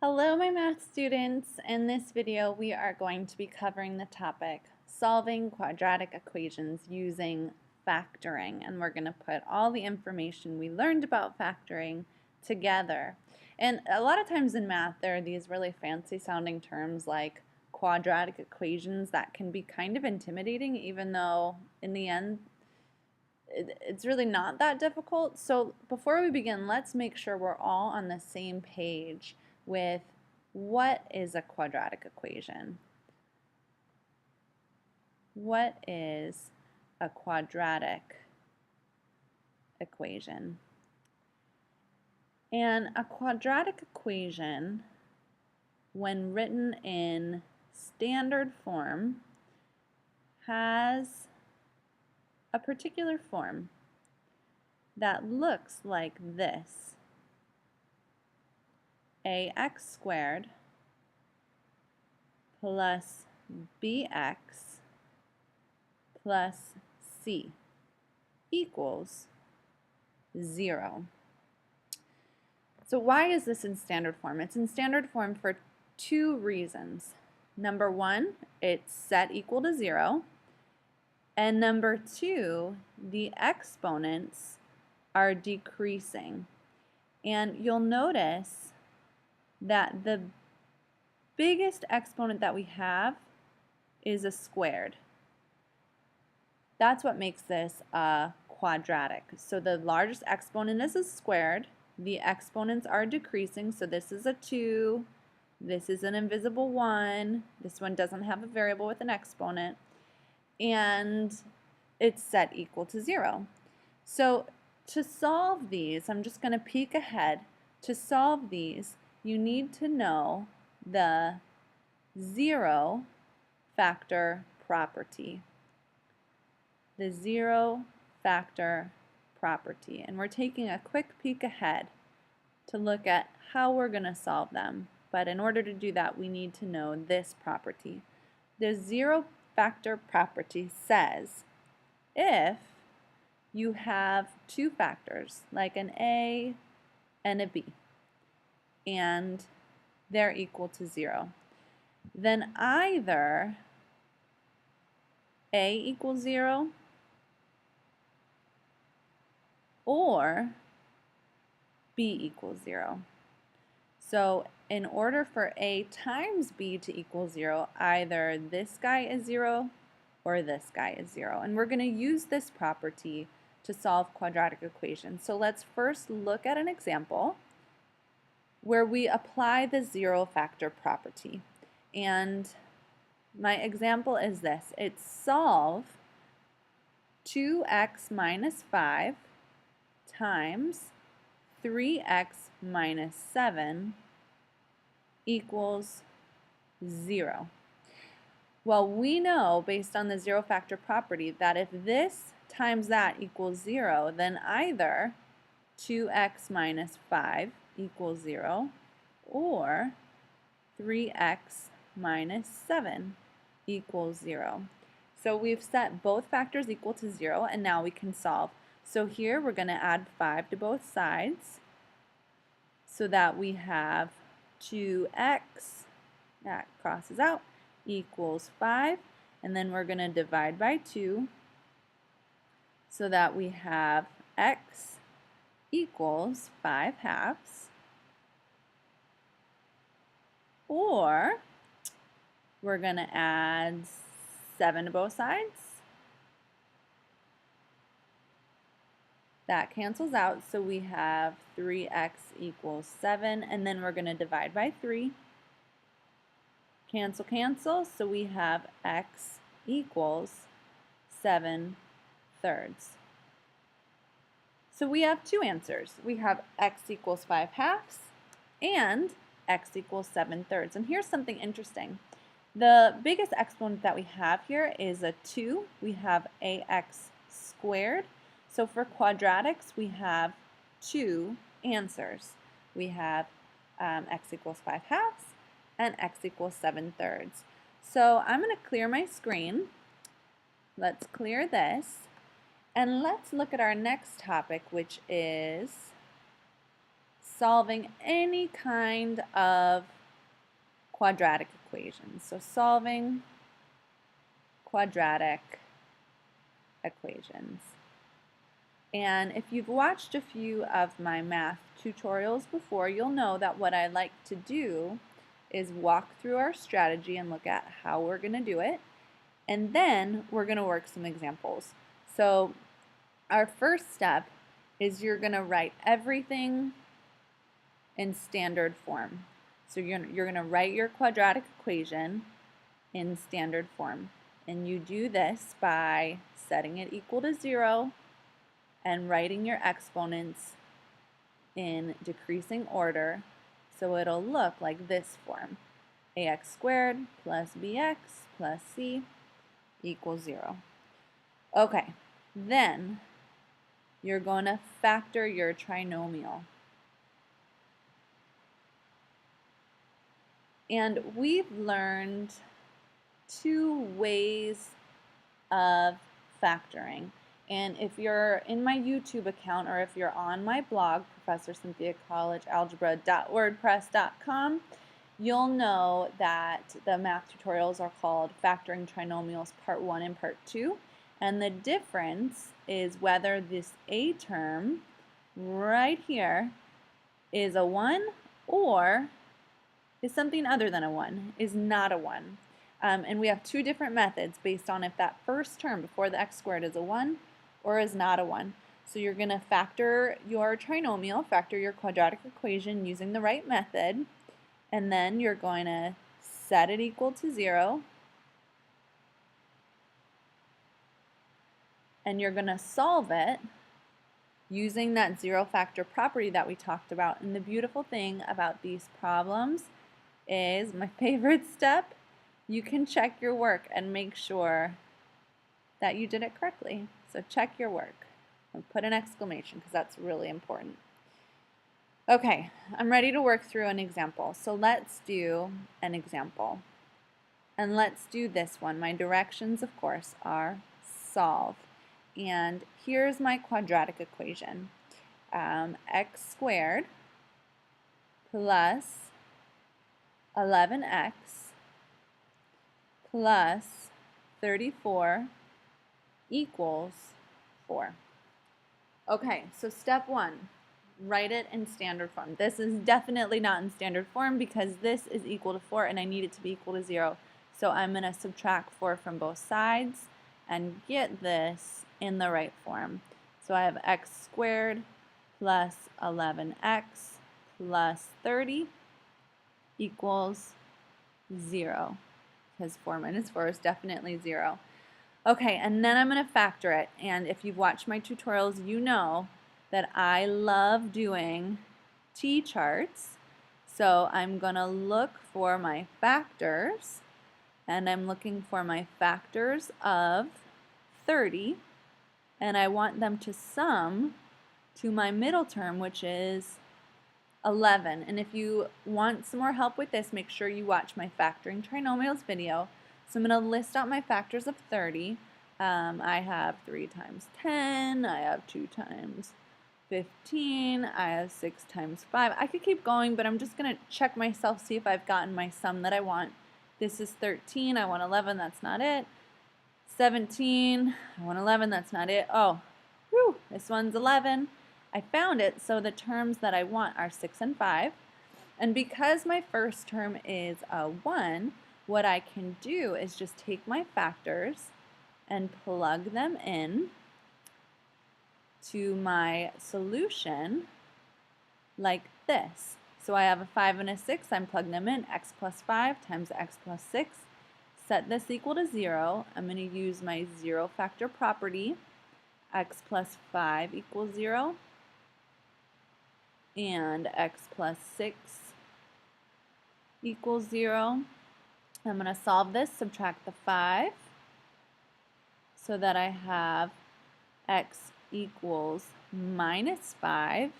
Hello, my math students. In this video, we are going to be covering the topic solving quadratic equations using factoring. And we're going to put all the information we learned about factoring together. And a lot of times in math, there are these really fancy sounding terms like quadratic equations that can be kind of intimidating, even though in the end, it's really not that difficult. So before we begin, let's make sure we're all on the same page with what is a quadratic equation. What is a quadratic equation? And a quadratic equation, when written in standard form, has a particular form that looks like this: ax squared plus bx plus c equals 0. So why is this in standard form? It's in standard form for two reasons. Number one, it's set equal to 0. And number two, the exponents are decreasing. And you'll notice that the biggest exponent that we have is a squared. That's what makes this a quadratic. So the largest exponent is a squared. The exponents are decreasing. So this is a 2. This is an invisible 1. This one doesn't have a variable with an exponent. And it's set equal to 0. So to solve these, I'm just going to peek ahead. To solve these, you need to know the 0 factor property. The 0 factor property. And we're taking a quick peek ahead to look at how we're going to solve them. But in order to do that, we need to know this property. The 0 factor property says if you have two factors, like an a and a b, and they're equal to 0, then either a equals 0 or b equals 0. So in order for a times b to equal 0, either this guy is 0 or this guy is 0. And we're going to use this property to solve quadratic equations. So let's first look at an example where we apply the 0 factor property. And my example is this. It's solve 2x minus 5 times 3x minus 7 equals 0. Well, we know based on the 0 factor property that if this times that equals 0, then either 2x minus 5 equals 0 or 3x minus 7 equals 0. So we've set both factors equal to 0, and now we can solve. So here we're going to add 5 to both sides so that we have 2x, that crosses out, equals 5. And then we're going to divide by 2 so that we have x equals 5 halves. Or we're going to add 7 to both sides. That cancels out, so we have 3x equals 7, and then we're going to divide by 3. Cancel, cancel, so we have x equals 7/3. So we have two answers. We have x equals 5 halves and x equals 7/3. And here's something interesting. The biggest exponent that we have here is a 2. We have ax squared. So for quadratics, we have two answers. We have x equals 5 halves and x equals 7/3. So I'm going to clear my screen. Let's clear this. And let's look at our next topic, which is solving any kind of quadratic equations. So solving quadratic equations. And if you've watched a few of my math tutorials before, you'll know that what I like to do is walk through our strategy and look at how we're going to do it. And then we're going to work some examples. So our first step is you're going to write everything in standard form. So you're going to write your quadratic equation in standard form. And you do this by setting it equal to 0 and writing your exponents in decreasing order. So it'll look like this form. ax squared plus bx plus c equals 0. Okay, then you're going to factor your trinomial. And we've learned 2 ways of factoring. And if you're in my YouTube account or if you're on my blog, ProfessorCynthiaCollegeAlgebra.wordpress.com, you'll know that the math tutorials are called Factoring Trinomials Part 1 and Part 2. And the difference is whether this A term right here is a 1 or is something other than a 1, is not a 1. And we have 2 different methods based on if that first term before the x squared is a 1 or is not a 1. So you're going to factor your trinomial, factor your quadratic equation using the right method, and then you're going to set it equal to 0, and you're going to solve it using that 0 factor property that we talked about. And the beautiful thing about these problems is my favorite step. You can check your work and make sure that you did it correctly. So check your work and put an exclamation because that's really important. Okay, I'm ready to work through an example. So let's do an example. And let's do this one. My directions, of course, are solve. And here's my quadratic equation. X squared plus 11x plus 34 equals 4. Okay, so step 1, write it in standard form. This is definitely not in standard form because this is equal to 4 and I need it to be equal to 0. So I'm going to subtract 4 from both sides and get this in the right form. So I have x squared plus 11x plus 30 equals 0. Because 4 minus 4 is definitely 0. Okay, and then I'm going to factor it. And if you've watched my tutorials, you know that I love doing t-charts. So I'm going to look for my factors, and I'm looking for my factors of 30, and I want them to sum to my middle term, which is 11. And if you want some more help with this, make sure you watch my factoring trinomials video. So I'm going to list out my factors of 30. I have 3 times 10, I have 2 times 15, I have 6 times 5. I could keep going, but I'm just going to check myself, see if I've gotten my sum that I want. This is 13, I want 11, that's not it. 17, I want 11, that's not it. Oh, whew, this one's 11. I found it, so the terms that I want are 6 and 5. And because my first term is a 1, what I can do is just take my factors and plug them in to my solution like this. So I have a 5 and a 6, I'm plugging them in, x plus 5 times x plus 6. Set this equal to 0. I'm going to use my 0 factor property, x plus 5 equals 0. And x plus 6 equals 0. I'm going to solve this, subtract the 5, so that I have x equals minus 5.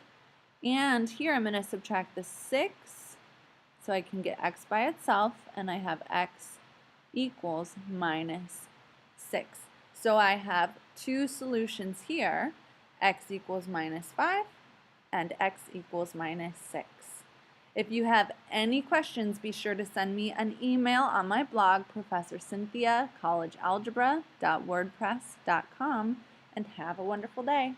And here I'm going to subtract the 6, so I can get x by itself, and I have x equals minus 6. So I have 2 solutions here, x equals minus 5 and x equals minus 6. If you have any questions, be sure to send me an email on my blog, ProfessorCynthiaCollegeAlgebra.wordpress.com, and have a wonderful day.